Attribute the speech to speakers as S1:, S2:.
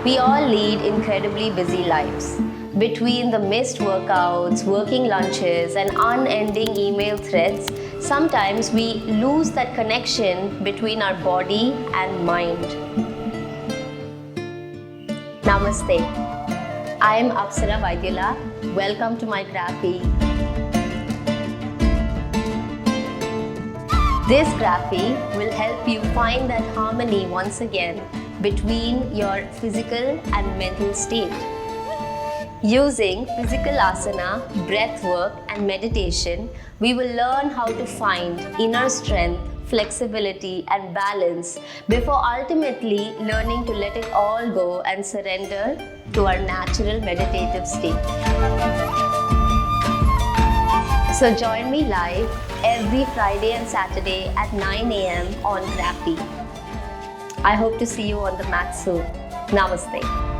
S1: We all lead incredibly busy lives. Between the missed workouts, working lunches, and unending email threads, sometimes we lose that connection between our body and mind. Namaste. I am Apsara Vydyula. Welcome to my Graphy. This Graphy will help you find that harmony once again between your physical and mental state. Using physical asana, breathwork, and meditation, we will learn how to find inner strength, flexibility, and balance before ultimately learning to let it all go and surrender to our natural meditative state. So join me live every Friday and Saturday at 9 a.m. on Graphy. I hope to see you on the mat soon. Namaste.